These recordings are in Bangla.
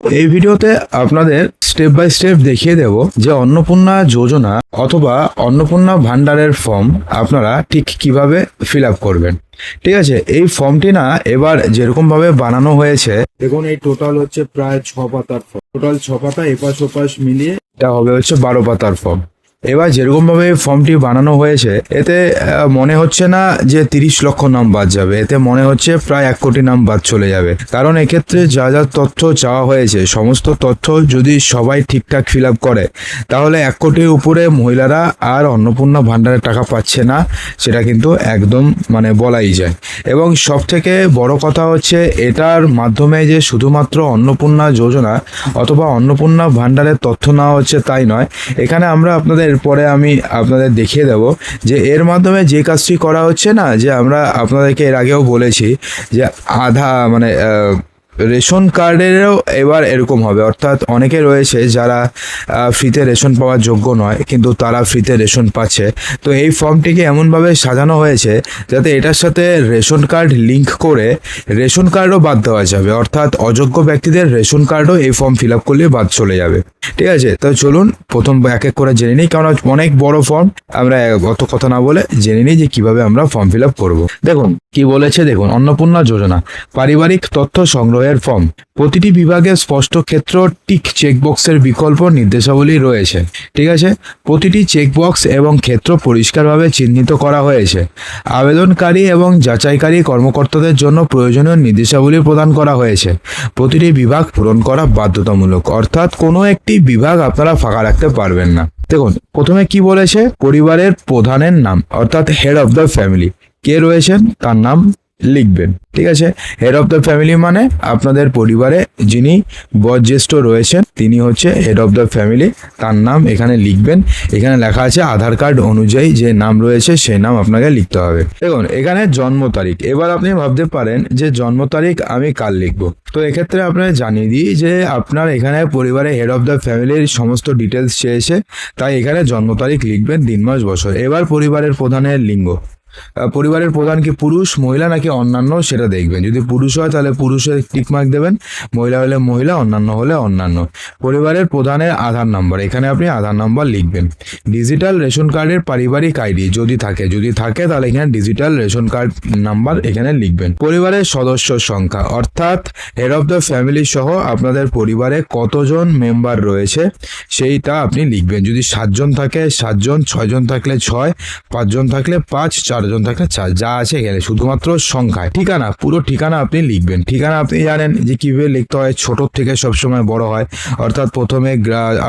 এই ভিডিওতে আপনাদের স্টেপ বাই স্টেপ দেখিয়ে দেব যে অন্নপূর্ণা যোজনা অথবা অন্নপূর্ণা ভান্ডারের ফর্ম আপনারা ঠিক কিভাবে ফিল আপ করবেন। ঠিক আছে, এই ফর্মটি না এবার যেরকম ভাবে বানানো হয়েছে, দেখুন এই টোটাল হচ্ছে প্রায় 6 পাতার ফর্ম। টোটাল 6 পাতা এপাশ ওপাশ মিলিয়ে এটা হবে হচ্ছে 12 পাতার ফর্ম। এবার যেরকম ভাবে ফর্মটি বানানো হয়েছে এতে মনে হচ্ছে না যে 30 লক্ষ নাম বাদ যাবে, এতে মনে হচ্ছে প্রায় 1 কোটি নাম বাদ চলে যাবে। কারণ এক্ষেত্রে যা যা তথ্য চাওয়া হয়েছে সমস্ত তথ্য যদি সবাই ঠিকঠাক ফিল আপ করে তাহলে 1 কোটির উপরে মহিলারা আর অন্নপূর্ণা ভান্ডারের টাকা পাচ্ছে না, সেটা কিন্তু একদম বলাই যায়। এবং সব থেকে বড় কথা হচ্ছে এটার মাধ্যমে যে শুধুমাত্র অন্নপূর্ণা যোজনা অথবা অন্নপূর্ণা ভান্ডারের তথ্য নেওয়া হচ্ছে তাই নয়, এখানে আমরা এরপরে আমি আপনাদের দেখিয়ে দেব যে এর মাধ্যমে যে কাজটি করা হচ্ছে না, যে আমরা আপনাদেরকে এর আগেও বলেছি যে রেশন কার্ডেরও এবার এরকম হবে। অর্থাৎ অনেকে রয়েছে যারা ফ্রিতে রেশন পাওয়ার যোগ্য নয় কিন্তু তারা ফ্রিতে রেশন পাচ্ছে। তো এই ফর্মটিকে এমনভাবে সাজানো হয়েছে যাতে এটার সাথে রেশন কার্ড লিঙ্ক করে রেশন কার্ডও বাদ দেওয়া যাবে। অর্থাৎ অযোগ্য ব্যক্তিদের রেশন কার্ডও এই ফর্ম ফিল আপ করলে বাদ চলে যাবে। ঠিক আছে, তো চলুন প্রথম এক এক করে জেনে নিই, কারণ অনেক বড় ফর্ম, আমরা অত কথা না বলে জেনে নিই যে কিভাবে আমরা ফর্ম ফিল আপ করবো। দেখুন কি বলেছে, দেখুন অন্নপূর্ণা যোজনা পারিবারিক তথ্য সংগ্রহের ফর্ম। প্রতিটি বিভাগে স্পষ্ট ক্ষেত্র টিক চেকবক্সের বিকল্প নির্দেশাবলী রয়েছে। ঠিক আছে, প্রতিটি চেকবক্স এবং ক্ষেত্র পরিষ্কারভাবে চিহ্নিত করা হয়েছে। আবেদনকারী এবং যাচাইকারী কর্মকর্তাদের জন্য প্রয়োজনীয় নির্দেশাবলী প্রদান করা হয়েছে। প্রতিটি বিভাগ পূরণ করা বাধ্যতামূলক, অর্থাৎ কোনো একটি বিভাগ আপনারা ফাঁকা রাখতে পারবেন না। দেখুন প্রথমে কি বলেছে, পরিবারের প্রধানের নাম অর্থাৎ হেড অফ দ্য ফ্যামিলি কে রয়েছেন তার নাম লিখবেন। ঠিক আছে, হেড অফ দ্য ফ্যামিলি মানে আপনাদের পরিবারে যিনি বয়োজ্যেষ্ঠ রয়েছেন তিনি হচ্ছে হেড অফ দ্য ফ্যামিলি, তার নাম এখানে লিখবেন। এখানে লেখা আছে আধার কার্ড অনুযায়ী যে নাম রয়েছে সেই নাম আপনাকে লিখতে হবে। দেখুন এখানে জন্ম তারিখ, এবার আপনি ভাবতে পারেন যে জন্ম তারিখ আমি কার লিখবো। তো এক্ষেত্রে আপনারা জানিয়ে দিই যে আপনার এখানে পরিবারে হেড অফ দ্য ফ্যামিলির সমস্ত ডিটেলস চেয়েছে, তাই এখানে জন্ম তারিখ লিখবেন, দিন মাস বছর। এবার পরিবারের প্রধানের লিঙ্গ, পরিবারের প্রধান কি পুরুষ মহিলা নাকি অন্যান্য সেটা দেখবেন। যদি পুরুষ হয় তাহলে পুরুষের টিকমার্ক দেবেন, মহিলা হলে মহিলা, অন্যান্য হলে অন্যান্য। পরিবারের প্রধানের আধার নাম্বার, এখানে আপনি আধার নাম্বার লিখবেন। ডিজিটাল রেশন কার্ডের পারিবারিক আইডি যদি থাকে তাহলে এখানে ডিজিটাল রেশন কার্ড নাম্বার এখানে লিখবেন। পরিবারের সদস্য সংখ্যা অর্থাৎ হেড অফ দ্য ফ্যামিলি সহ আপনাদের পরিবারে কতজন মেম্বার রয়েছে সেইটা আপনি লিখবেন। যদি 7 জন থাকে 7 জন, 6 জন থাকলে 6, 5 জন থাকলে 5, 4 জন থাকলে 4, যা আছে এখানে শুধুমাত্র সংখ্যায়। ঠিকানা, পুরো ঠিকানা আপনি লিখবেন। ঠিকানা আপনি জানেন যে কিভাবে লিখতে হয়, ছোট থেকে সবসময় বড় হয়। অর্থাৎ প্রথমে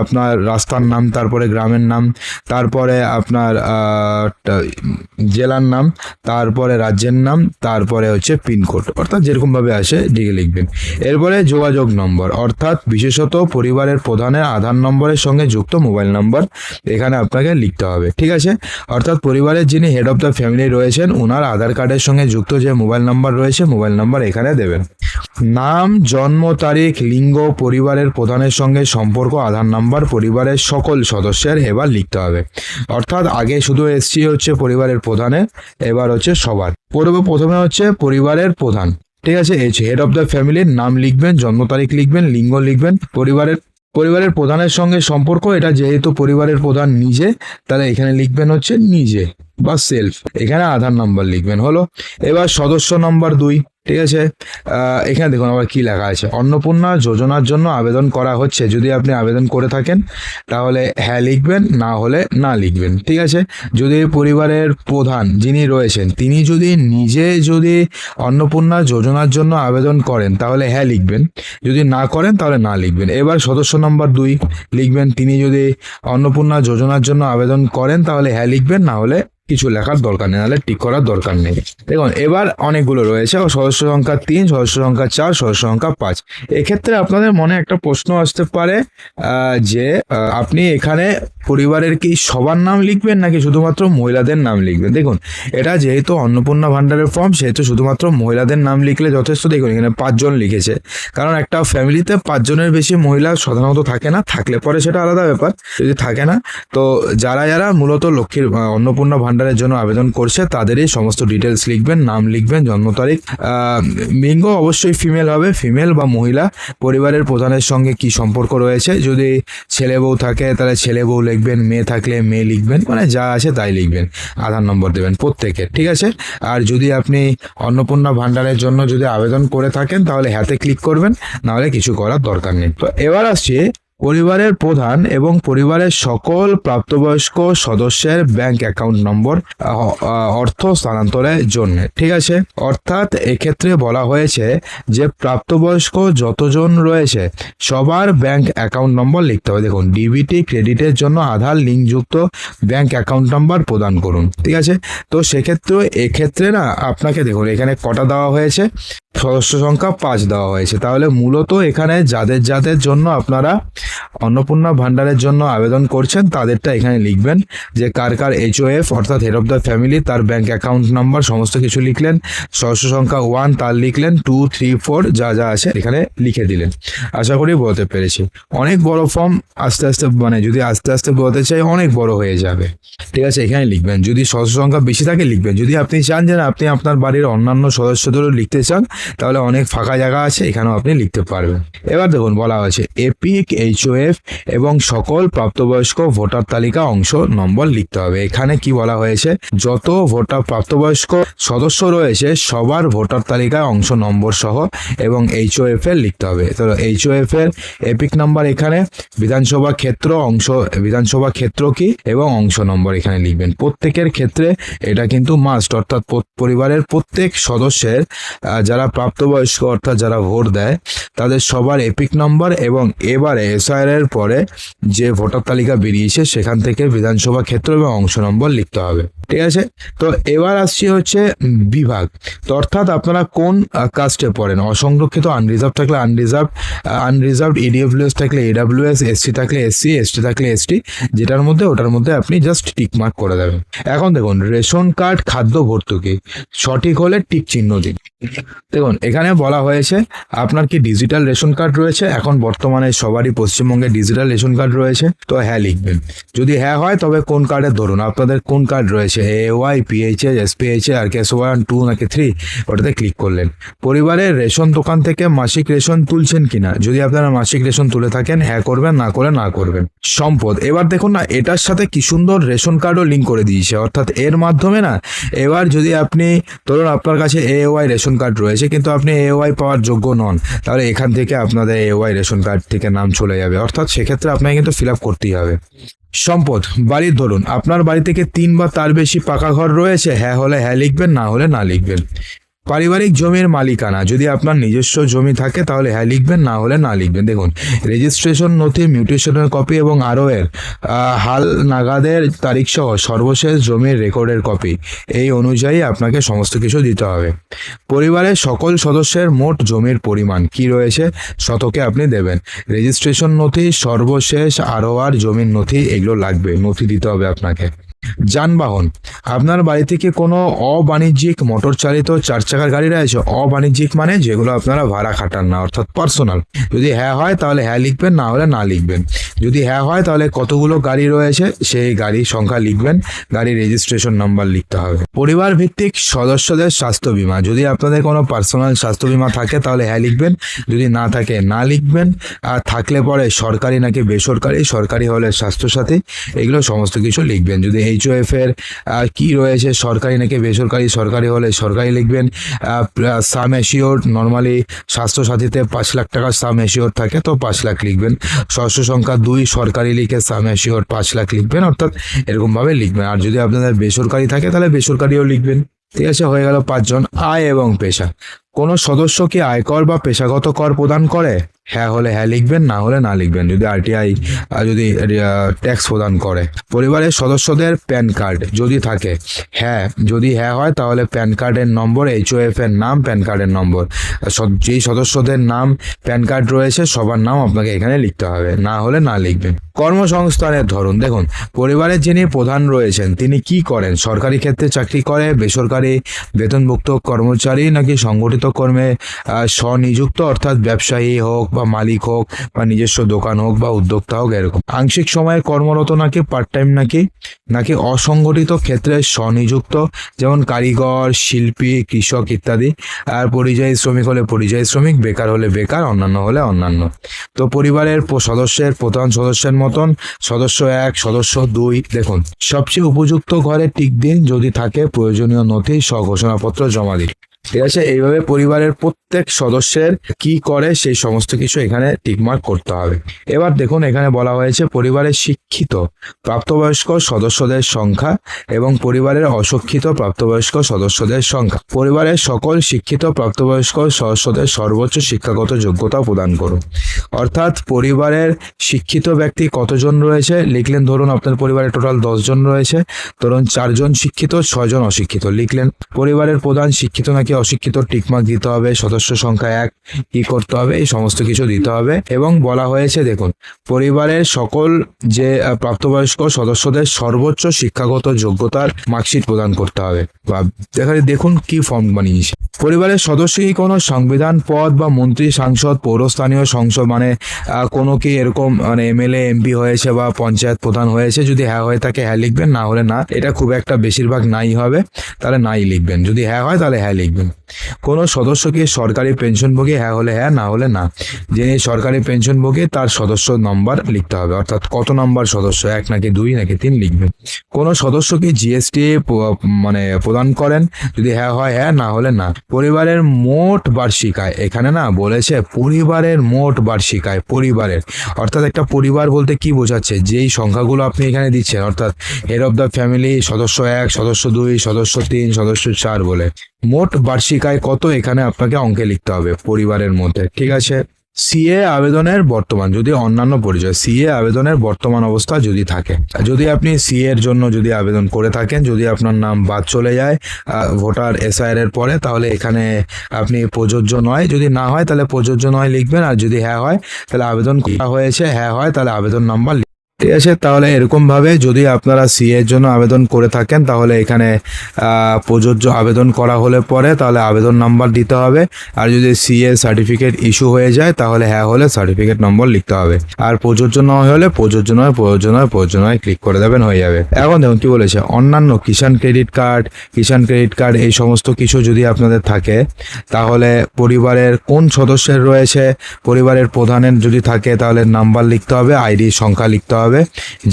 আপনার রাস্তার নাম, তারপরে গ্রামের নাম, তারপরে আপনার জেলার নাম, তারপরে রাজ্যের নাম, তারপরে হচ্ছে পিনকোড, অর্থাৎ যেরকমভাবে আসে দিকে লিখবেন। এরপরে যোগাযোগ নম্বর অর্থাৎ বিশেষত পরিবারের প্রধানের আধার নম্বরের সঙ্গে যুক্ত মোবাইল নম্বর এখানে আপনাকে লিখতে হবে। ঠিক আছে, অর্থাৎ পরিবারের যিনি হেড অফ দ্য ফ্যামিলি রয়েছেন ওনার আধার কার্ডের সঙ্গে যুক্ত যে মোবাইল নাম্বার রয়েছে মোবাইল নাম্বার এখানে দেবেন। নাম, জন্ম তারিখ, লিঙ্গ, পরিবারের প্রধানের সঙ্গে সম্পর্ক, আধার নাম্বার, পরিবারের সকল সদস্যের এবার লিখতে হবে। অর্থাৎ আগে শুধু এসছি হচ্ছে পরিবারের প্রধানের, এবার হচ্ছে সবার। প্রথমে হচ্ছে পরিবারের প্রধান। ঠিক আছে, এই হেড অফ দ্য ফ্যামিলির নাম লিখবেন, জন্ম তারিখ লিখবেন, লিঙ্গ লিখবেন। পরিবারের প্রধানের সঙ্গে সম্পর্ক, এটা যেহেতু পরিবারের প্রধান নিজে তাহলে এখানে লিখবেন হচ্ছে নিজে বা সেলফ, এখানে আধার নাম্বার লিখবেন। হলো, এবার সদস্য নম্বর 2। ঠিক আছে, এখানে দেখুন আবার কি লেখা আছে, অন্নপূর্ণা যোজনার জন্য আবেদন করা হচ্ছে। যদি আপনি আবেদন করে থাকেন তাহলে হ্যাঁ লিখবেন, না হলে না লিখবেন। ঠিক আছে, যদি পরিবারের প্রধান যিনি রয়েছেন তিনি যদি অন্নপূর্ণা যোজনার জন্য আবেদন করেন তাহলে হ্যাঁ লিখবেন, যদি না করেন তাহলে না লিখবেন। এবার সদস্য নম্বর 2 লিখবেন, তিনি যদি অন্নপূর্ণা যোজনার জন্য আবেদন করেন তাহলে হ্যাঁ লিখবেন, না হলে কিছু লেখার দরকার নেই, নাহলে টিক করার দরকার নেই। দেখুন এবার অনেকগুলো রয়েছে, সদস্য সংখ্যা 3, সদস্য সংখ্যা 4, সদস্য সংখ্যা 5। এক্ষেত্রে আপনাদের মনে একটা প্রশ্ন আসতে পারে যে আপনি এখানে পরিবারের কি সবার নাম লিখবেন নাকি শুধুমাত্র মহিলাদের নাম লিখবেন। দেখুন এটা যেহেতু অন্নপূর্ণা ভান্ডারের ফর্ম সেহেতু শুধুমাত্র মহিলাদের নাম লিখলে যথেষ্ট। দেখুন এখানে 5 জন লিখেছে, কারণ একটা ফ্যামিলিতে 5 জনের বেশি মহিলা সাধারণত থাকে না, থাকলে পরে সেটা আলাদা ব্যাপার, যদি থাকে না তো যারা মূলত লক্ষ্মীর অন্নপূর্ণা ভান্ডার ভান্ডারের জন্য আবেদন করছে তাদেরই সমস্ত ডিটেলস লিখবেন, নাম লিখবেন, জন্ম তারিখ, লিঙ্গ অবশ্যই ফিমেল হবে, ফিমেল বা মহিলা, পরিবারের প্রধানের সঙ্গে কি সম্পর্ক রয়েছে, যদি ছেলে বউ থাকে তাহলে ছেলে বউ লিখবেন, মেয়ে থাকলে মেয়ে লিখবেন, মানে যা আছে তাই লিখবেন, আধার নম্বর দেবেন প্রত্যেকের, ঠিক আছে। আর যদি আপনি অন্নপূর্ণা ভান্ডারের জন্য যদি আবেদন করে থাকেন তাহলে হ্যাঁতে ক্লিক করবেন, নাহলে কিছু করার দরকার নেই। তো এবার আসছি পরিবারের প্রধান এবং পরিবারের সকল প্রাপ্তবয়স্ক সদস্যের ব্যাংক অ্যাকাউন্ট নম্বর অর্থ স্থানান্তরের জন্য, ঠিক আছে। অর্থাৎ এক্ষেত্রে বলা হয়েছে যে প্রাপ্তবয়স্ক যতজন রয়েছে সবার ব্যাংক অ্যাকাউন্ট নম্বর লিখতে হবে। দেখুন, ডিবিটি ক্রেডিটের জন্য আধার লিঙ্কযুক্ত ব্যাংক অ্যাকাউন্ট নাম্বার প্রদান করুন, ঠিক আছে। তো সেক্ষেত্রে এক্ষেত্রে না আপনাকে দেখুন এখানে কটা দেওয়া হয়েছে, সদস্য সংখ্যা 5 দেওয়া হয়েছে। তাহলে মূলত এখানে যাদের যাদের জন্য আপনারা অন্নপূর্ণা ভান্ডারের জন্য আবেদন করছেন তাদেরটা এখানে লিখবেন, যে কার কার HOF অর্থাৎ হেড অফ দ্য ফ্যামিলি, তার ব্যাংক অ্যাকাউন্ট নাম্বার সমস্ত কিছু লিখলেন, সদস্য সংখ্যা 1 তার লিখলেন, 2, 3, 4 যা যা আছে এখানে লিখে দিলেন। আশা করি বলতে পেরেছি। অনেক বড় ফর্ম, আস্তে আস্তে মানে যদি আস্তে আস্তে বলতে চাই অনেক বড় হয়ে যাবে, ঠিক আছে। এখানে লিখবেন, যদি সদস্য সংখ্যা বেশি থাকে লিখবেন, যদি আপনি চান যে আপনি আপনার বাড়ির অন্যান্য সদস্যদেরও লিখতে চান তাহলে অনেক ফাঁকা জায়গা আছে, এখানেও আপনি লিখতে পারবেন। এবার দেখুন বলা হয়েছে এপিক, HOF এবং সকল প্রাপ্তবয়স্ক ভোটার তালিকা অংশ নম্বর লিখতে হবে। এখানে কি বলা হয়েছে, যত ভোটার প্রাপ্তবয়স্ক সদস্য রয়েছে সবার ভোটার তালিকায় অংশ নম্বর সহ এবং HOF এর লিখতে হবে। তো HOF এর এপিক নাম্বার এখানে, বিধানসভা ক্ষেত্র অংশ, বিধানসভা ক্ষেত্র কি এবং অংশ নম্বর এখানে লিখবেন। প্রত্যেকের ক্ষেত্রে এটা কিন্তু মাস্ট, অর্থাৎ পরিবারের প্রত্যেক সদস্যের যারা প্রাপ্তবয়স্ক অর্থাৎ যারা ভোট দেয় তাদের সবার এপিক নম্বর এবং এবারে SIR এর পরে যে ভোটার তালিকা বেরিয়েছে সেখান থেকে বিধানসভা ক্ষেত্র এবং অংশ নম্বর লিখতে হবে, ঠিক আছে। তো এবার আসছি হচ্ছে বিভাগ, তো অর্থাৎ আপনারা কোন কাস্টে পড়েন, অসংরক্ষিত আনরিজার্ভ থাকলে আনরিজার্ভ, EWS থাকলে EWS, SC থাকলে SC, ST থাকলে ST, যেটার মধ্যে ওটার মধ্যে আপনি জাস্ট টিক মার্ক করে দেবেন। এখন দেখুন রেশন কার্ড খাদ্য ভর্তুকি সঠিক হলে টিক চিহ্ন দিন। দেখুন এখানে বলা হয়েছে আপনার কি ডিজিটাল রেশন কার্ড রয়েছে, এখন বর্তমানে সবারই পশ্চিমবঙ্গে ডিজিটাল রেশন কার্ড রয়েছে, তো হ্যাঁ লিখবেন। যদি হ্যাঁ হয় তবে কোন কার্ডের ধরুন, আপনাদের কোন কার্ড রয়েছে, AY, PHS, SPHS, RKS 1, 2 নাকি 3, ওটাতে ক্লিক করলেন। পরিবারের রেশন দোকান থেকে মাসিক রেশন তুলছেন কিনা, যদি আপনারা মাসিক রেশন তুলে থাকেন হ্যাঁ করবেন, না করে না করবেন। সম্পদ, এবার দেখুন না এটার সাথে কি সুন্দর রেশন কার্ডও লিঙ্ক করে দিয়েছে, অর্থাৎ এর মাধ্যমে না এবার যদি আপনি ধরুন আপনার কাছে AY রেশন কার্ড রয়েছে কিন্তু আপনি AY পাওয়ার যোগ্য নন, তাহলে এখান থেকে আপনাদের AY রেশন কার্ড থেকে নাম চলে যাবে, অর্থাৎ সেক্ষেত্রে আপনাকে কিন্তু ফিল আপ করতেই হবে। সম্পদ, বাড়ির ধরুন আপনার বাড়ি থেকে 3 বা তার বেশি পাকা ঘর রয়েছে, হ্যাঁ হলে হ্যাঁ লিখবেন, না হলে না লিখবেন। পারিবারিক জমির মালিকানা, যদি আপনার নিজস্ব জমি থাকে তাহলে হ্যাঁ লিখবেন, না হলে না লিখবেন। দেখুন রেজিস্ট্রেশন নথি, মিউটেশনের কপি এবং আরও এর হাল নাগাদের তারিখ সহ সর্বশেষ জমির রেকর্ডের কপি, এই অনুযায়ী আপনাকে সমস্ত কিছু দিতে হবে। পরিবারের সকল সদস্যের মোট জমির পরিমাণ কি রয়েছে শতকে আপনি দেবেন। রেজিস্ট্রেশন নথি, সর্বশেষ আরোয়ার জমির নথি, এগুলো লাগবে, নথি দিতে হবে আপনাকে। যানবাহন, আপনার বাড়ি থেকে কোনো অবাণিজ্যিক মোটর চালিত 4 চাকার গাড়ি রয়েছে, অবাণিজ্যিক মানে যেগুলো আপনারা ভাড়া খাটান না, অর্থাৎ পার্সোনাল, যদি হ্যাঁ হয় তাহলে হ্যাঁ লিখবেন, না হলে না লিখবেন। যদি হ্যাঁ হয় তাহলে কতগুলো গাড়ি রয়েছে সেই গাড়ির সংখ্যা লিখবেন, গাড়ির রেজিস্ট্রেশন নাম্বার লিখতে হবে। পরিবার ভিত্তিক সদস্যদের স্বাস্থ্য বীমা, যদি আপনাদের কোনো পার্সোনাল স্বাস্থ্য বীমা থাকে তাহলে হ্যাঁ লিখবেন, যদি না থাকে না লিখবেন। আর থাকলে পরে সরকারি নাকি বেসরকারি, সরকারি হলে স্বাস্থ্যসাথী, এগুলো সমস্ত কিছু লিখবেন। যদি HOF এর কি রয়েছে, সরকারি নাকি বেসরকারি, সরকারি হলে সরকারি লিখবেন। সাম অ্যাসিওর, নর্মালি স্বাস্থ্যসাথীতে 5 লাখ টাকা সাম অ্যাসিওর থাকে তো 5 লাখ লিখবেন। সদস্য সংখ্যা 2 সরকারি লিখে সাম অ্যাসিওর 5 লাখ লিখবেন, অর্থাৎ এরকমভাবে লিখবেন। আর যদি আপনাদের বেসরকারি থাকে তাহলে বেসরকারিও লিখবেন, ঠিক আছে। হয়ে গেল 5 জন। আয় এবং পেশা, কোনো সদস্য কি আয়কর বা পেশাগত কর প্রদান করে, হ্যাঁ হলে হ্যাঁ লিখবেন, না হলে না লিখবেন। যদি RTI যদি ট্যাক্স প্রদান করে। পরিবারের সদস্যদের প্যান কার্ড যদি থাকে, হ্যাঁ, যদি হ্যাঁ হয় তাহলে প্যান কার্ডের নম্বর, HOF এর নাম, প্যান কার্ডের নম্বর, যেই সদস্যদের নাম প্যান কার্ড রয়েছে সবার নাম আপনাকে এখানে লিখতে হবে, না হলে না লিখবেন। কর্মসংস্থানের ধরন, দেখুন পরিবারের যিনি প্রধান রয়েছেন তিনি কি করেন, সরকারি ক্ষেত্রে চাকরি করে, বেসরকারি, বেতনভুক্ত কর্মচারী নাকি সংগঠিত কর্মে স্বনিযুক্ত অর্থাৎ ব্যবসায়ী হোক বা বা মালিক হোক বা নিজস্ব দোকান হোক বা উদ্যোক্তা হোক, এরকম। আংশিক সময়ে কর্মরত নাকি পার্ট টাইম নাকি নাকি অসংগঠিত ক্ষেত্রে স্বনিযুক্ত, যেমন কারিগর, শিল্পী, কৃষক ইত্যাদি। আর পরিযায়ী শ্রমিক হলে পরিযায়ী শ্রমিক, বেকার হলে বেকার, অন্যান্য হলে অন্যান্য। তো পরিবারের সদস্যের প্রধান সদস্যের মতন সদস্য 1, সদস্য 2 দেখুন সবচেয়ে উপযুক্ত ঘরে টিক দিন, যদি থাকে প্রয়োজনীয় নথি স্বঘোষণাপত্র জমা দিন। ঠিক আছে, এইভাবে পরিবারের প্রত্যেক সদস্যের কি করে সেই সমস্ত কিছু এখানে টিকমার্ক করতে হবে। এবার দেখুন এখানে বলা হয়েছে পরিবারের শিক্ষিত প্রাপ্তবয়স্ক সদস্যদের সংখ্যা এবং পরিবারের অশিক্ষিত প্রাপ্তবয়স্ক সদস্যদের সংখ্যা। পরিবারের সকল শিক্ষিত প্রাপ্তবয়স্ক সদস্যদের সর্বোচ্চ শিক্ষাগত যোগ্যতা প্রদান করুন। অর্থাৎ পরিবারের শিক্ষিত ব্যক্তি কতজন রয়েছে লিখলেন, ধরুন আপনার পরিবারে টোটাল 10 জন রয়েছে, ধরুন 4 জন শিক্ষিত, 6 জন অশিক্ষিত লিখলেন। পরিবারের প্রধান শিক্ষিত নাকি অশিক্ষিত টিকমার্ক দিতে হবে, সদস্য সংখ্যা 1 কি করতে হবে, এই সমস্ত কিছু দিতে হবে। এবং বলা হয়েছে দেখুন পরিবারের সকল যে প্রাপ্তবয়স্ক সদস্যদের সর্বোচ্চ শিক্ষাগত যোগ্যতার মার্কশিট প্রদান করতে হবে। বা দেখুন কি ফর্ম বানিয়েছে। পরিবারের সদস্য কি কোনো সংবিধান পদ বা মন্ত্রী, সাংসদ, পৌরস্থানীয় সংসদ মানে কোনো কি এরকম মানে এমএলএ, এমপি হয়েছে বা পঞ্চায়েত প্রধান হয়েছে, যদি হ্যাঁ হয়ে থাকে হ্যাঁ লিখবেন, না হলে না। এটা খুব একটা বেশিরভাগ নাই হবে, তাহলে নাই লিখবেন। যদি হ্যাঁ হয় তাহলে হ্যাঁ লিখবেন। কোনো সদস্য কি সরকারি পেনশনভোগী, হ্যাঁ হলে হ্যাঁ, না হলে না। যিনি সরকারি পেনশনভোগী তার সদস্য নম্বর লিখতে হবে, অর্থাৎ কত নম্বর সদস্য, 1 নাকি 2 নাকি 3 লিখবেন। কোনো সদস্য কি জিএসটি মানে প্রদান করেন, যদি হ্যাঁ হয় হ্যাঁ, না হলে না। পরিবারের মোট বার্ষিক আয়, এখানে না বলেছে পরিবারের মোট বার্ষিক আয়, পরিবারের অর্থাৎ একটা পরিবার বলতে কি বোঝাচ্ছে, যেই সংখ্যাগুলো আপনি এখানে দিচ্ছেন, অর্থাৎ হেড অফ দ্য ফ্যামিলি, সদস্য 1, সদস্য 2, সদস্য 3, সদস্য 4 বলে মোট বার্ষিক আয় কত এখানে আপনাকে অঙ্কে লিখতে হবে পরিবারের মধ্যে। ঠিক আছে, সিএ আবেদনের বর্তমান, যদি অন্যান্য পরিচয়, সিএ আবেদনের বর্তমান অবস্থা যদি থাকে, যদি আপনি সিএ এর জন্য যদি আবেদন করে থাকেন, যদি আপনার নাম বাদ চলে যায় ভোটার এসআইআর এর পরে, তাহলে এখানে আপনি প্রযোজ্য নয়। যদি না হয় তাহলে প্রযোজ্য নয় লিখবেন, আর যদি হ্যাঁ হয় তাহলে আবেদন করা হয়েছে, হ্যাঁ হয় তাহলে আবেদন নাম্বার। ঠিক আছে, তাহলে এরকমভাবে যদি আপনারা সিএ এর জন্য আবেদন করে থাকেন তাহলে এখানে প্রযোজ্য আবেদন করা হলে পরে তাহলে আবেদন নাম্বার দিতে হবে। আর যদি সিএ সার্টিফিকেট ইস্যু হয়ে যায় তাহলে হ্যাঁ হলে সার্টিফিকেট নম্বর লিখতে হবে। আর প্রযোজ্য নয় হলে প্রযোজ্য নয়, প্রযোজ্য নয়, প্রযোজ্য নয় ক্লিক করে দেবেন, হয়ে যাবে। এখন দেখুন কি বলেছে, অন্যান্য কিষাণ ক্রেডিট কার্ড এই সমস্ত কিছু যদি আপনাদের থাকে তাহলে পরিবারের কোন সদস্যের রয়েছে, পরিবারের প্রধানের যদি থাকে তাহলে নাম্বার লিখতে হবে, আইডি সংখ্যা লিখতে হবে,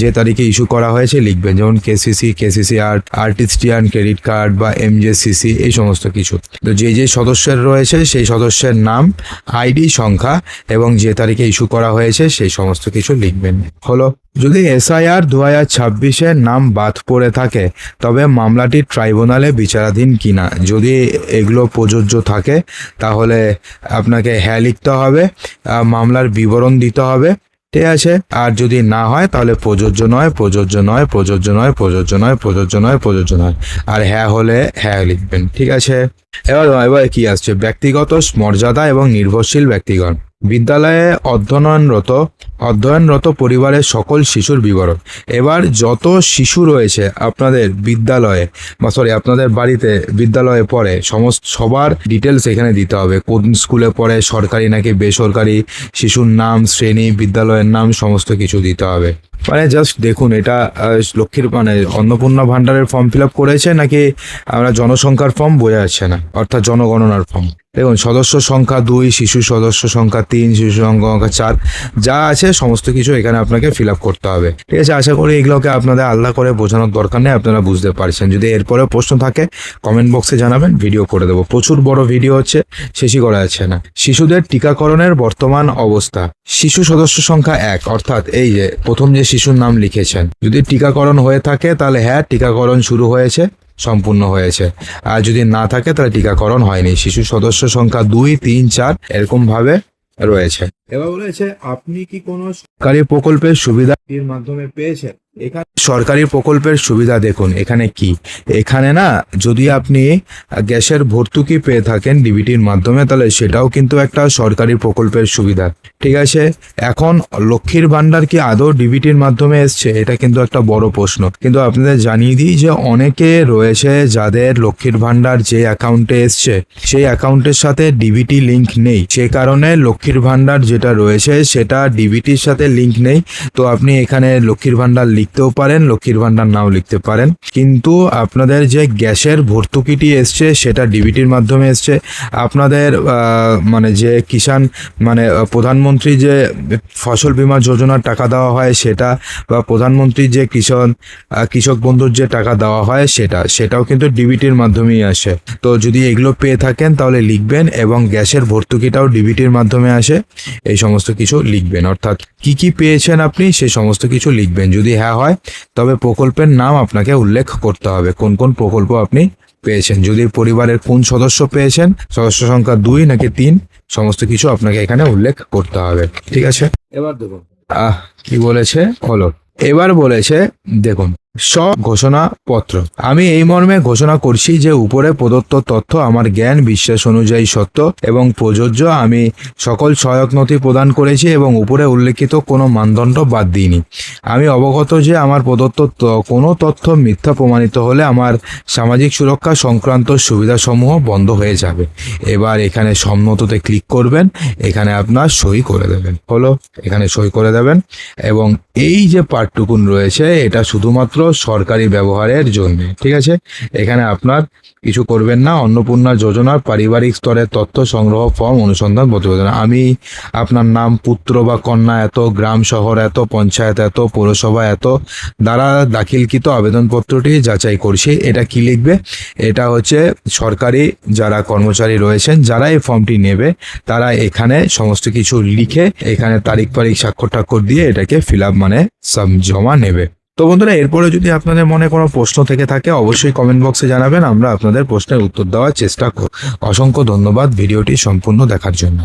যে তারিখে ইস্যু করা হয়েছে লিখবেন, যেমন কেসিসি আর্টিস্টিয়ান ক্রেডিট কার্ড বা এমজেসিসি এই সমস্ত কিছু। তো যে সদস্যের রয়েছে সেই সদস্যের নাম, আইডি সংখ্যা এবং যে তারিখে ইস্যু করা হয়েছে সেই সমস্ত কিছু লিখবেন। হলো। যদি এসআইআর 2026-এর নাম বাদ পড়ে থাকে তবে মামলাটি ট্রাইব্যুনালে বিচারাধীন কিনা, যদি এগুলো প্রযোজ্য থাকে তাহলে আপনাকে হ্যাঁ লিখতে হবে, মামলার বিবরণ দিতে হবে। ঠিক আছে, আর যদি না হয় তাহলে প্রযোজ্য নয়, প্রযোজ্য নয়, প্রযোজ্য নয়, প্রযোজ্য নয়, প্রযোজ্য নয়, প্রযোজ্য নয়, আর হ্যাঁ হলে হ্যাঁ লিখবেন। ঠিক আছে, এবার কি আসছে, ব্যক্তিগত মর্যাদা এবং নির্ভরশীল ব্যক্তিগণ। বিদ্যালয়ে অধ্যয়নরত পরিবারের সকল শিশুর বিবরণ। এবার যত শিশু রয়েছে আপনাদের বিদ্যালয়ে আপনাদের বাড়িতে বিদ্যালয়ে পড়ে সবার ডিটেলস এখানে দিতে হবে, কোন স্কুলে পড়ে, সরকারি নাকি বেসরকারি, শিশুর নাম, শ্রেণী, বিদ্যালয়ের নাম সমস্ত কিছু দিতে হবে। মানে জাস্ট দেখুন এটা লক্ষ্মীর মানে অন্নপূর্ণা ভান্ডারের ফর্ম ফিল আপ করেছে নাকি আমরা জনসংখ্যার ফর্ম, বোঝা যাচ্ছে না, অর্থাৎ জনগণনার ফর্ম। দেখুন সদস্য সংখ্যা 2, শিশু সদস্য সংখ্যা 3, শিশু সংখ্যা 4, যা আছে সমস্ত কিছু এখানে আপনাকে ফিল আপ করতে হবে। ঠিক আছে, আশা করি এগুলোকে আপনাদের আলাদা করে বোঝানোর দরকার নেই, আপনারা বুঝতে পারছেন। যদি এরপরে প্রশ্ন থাকে কমেন্ট বক্সে জানাবেন, ভিডিও করে দেবো। প্রচুর বড় ভিডিও হচ্ছে, শেষই করা যাচ্ছে না। শিশুদের টিকাকরণের বর্তমান অবস্থা। শিশু সদস্য সংখ্যা 1, অর্থাৎ এই যে প্রথম যে শিশুর নাম লিখেছেন, যদি টিকাকরণ হয়ে থাকে তাহলে হ্যাঁ টিকাকরণ শুরু হয়েছে, সম্পূর্ণ হয়েছে, আর যদি না থাকে তাহলে টিকাকরণ হয়নি। শিশু সদস্য সংখ্যা 2, 3, 4 এরকম ভাবে রয়েছে। এবার বলেছে আপনি কি কোনো সরকারি প্রকল্পের সুবিধার মাধ্যমে পেয়েছেন। এখানে সরকারি প্রকল্পের সুবিধা দেখুন এখানে কি, এখানে না যদি আপনি গ্যাসের ভর্তুকি পেয়ে থাকেন ডিবিটির মাধ্যমে তাহলে সেটাও কিন্তু একটা সরকারি প্রকল্পের সুবিধা। ঠিক আছে, এখন লক্ষ্মীর ভান্ডার কি আদৌ ডিবিটির মাধ্যমে এসছে, এটা কিন্তু একটা বড় প্রশ্ন। কিন্তু আপনাদের জানিয়ে দিই যে অনেকে রয়েছে যাদের লক্ষ্মীর ভান্ডার যে অ্যাকাউন্টে এসছে সেই অ্যাকাউন্টের সাথে ডিবিটি লিংক নেই, সে কারণে লক্ষ্মীর ভান্ডার যে যেটা রয়েছে সেটা ডিবিটির সাথে লিঙ্ক নেই। তো আপনি এখানে লক্ষ্মীর ভাণ্ডার লিখতেও পারেন, লক্ষ্মীর ভাণ্ডার নাও লিখতে পারেন, কিন্তু আপনাদের যে গ্যাসের ভর্তুকিটি এসছে সেটা ডিবিটির মাধ্যমে এসছে। আপনাদের মানে যে কিষাণ মানে প্রধানমন্ত্রী যে ফসল বীমা যোজনার টাকা দেওয়া হয় সেটা, বা প্রধানমন্ত্রী যে কৃষক বন্ধুর যে টাকা দেওয়া হয় সেটাও কিন্তু ডিবিটির মাধ্যমেই আসে। তো যদি এগুলো পেয়ে থাকেন তাহলে লিখবেন, এবং গ্যাসের ভর্তুকিটাও ডিবিটির মাধ্যমে আসে, এই সমস্ত কিছু লিখবেন। অর্থাৎ কি কি পেয়েছেন আপনি সে সমস্ত কিছু লিখবেন। যদি হ্যাঁ হয় তবে প্রকল্পের নাম আপনাকে উল্লেখ করতে হবে, কোন কোন প্রকল্প আপনি পেয়েছেন, যদি পরিবারের কোন সদস্য পেয়েছেন, সদস্য সংখ্যা 2 নাকি 3, সমস্ত কিছু আপনাকে এখানে উল্লেখ করতে হবে। ঠিক আছে, এবার দেখুন কি বলেছে হলো। এবার বলেছে দেখুন, ঘোষণা পত্র। আমি এই মর্মে ঘোষণা করছি যে উপরে প্রদত্ত তথ্য আমার জ্ঞান বিশ্বাস অনুযায়ী সত্য এবং প্রযোজ্য। আমি সকল সহায়ক নথি প্রদান করেছি এবং উপরে উল্লেখিত কোনো মানদণ্ড বাদ দিইনি। আমি অবগত যে আমার প্রদত্ত কোনো তথ্য মিথ্যা প্রমাণিত হলে আমার সামাজিক সুরক্ষা সংক্রান্ত সুবিধাসমূহ বন্ধ হয়ে যাবে। এবার এখানে সম্মততে ক্লিক করবেন, এখানে আপনার সই করে দেবেন। হলো, এখানে সই করে দেবেন। এবং এই যে পার্টটুকুন রয়েছে এটা শুধুমাত্র সরকারি ব্যবহারের জন্য। ঠিক আছে, এখানে আপনার কিছু করবেন না। অন্নপূর্ণা যোজনার পারিবারিক স্তরের তথ্য সংগ্রহ ফর্ম অনুসন্ধান প্রতিবেদন। আমি আপনার নাম, পুত্র বা কন্যা এত, গ্রাম শহর এত, পঞ্চায়েত এত, পৌরসভা এত দ্বারা দাখিলকৃত আবেদনপত্রটি যাচাই করছি। এটা কি লিখবে? এটা হচ্ছে সরকারি যারা কর্মচারী রয়েছেন যারা এই ফর্মটি নেবে তারা এখানে সমস্ত কিছু লিখে এখানে তারিখ স্বাক্ষর টাক্ষর দিয়ে এটাকে ফিল আপ মানে জমা নেবে। তো বন্ধুরা, এরপরে যদি আপনাদের মনে কোনো প্রশ্ন থেকে থাকে অবশ্যই কমেন্ট বক্সে জানাবেন, আমরা আপনাদের প্রশ্নের উত্তর দেওয়ার চেষ্টা করব। অসংখ্য ধন্যবাদ ভিডিওটি সম্পূর্ণ দেখার জন্য।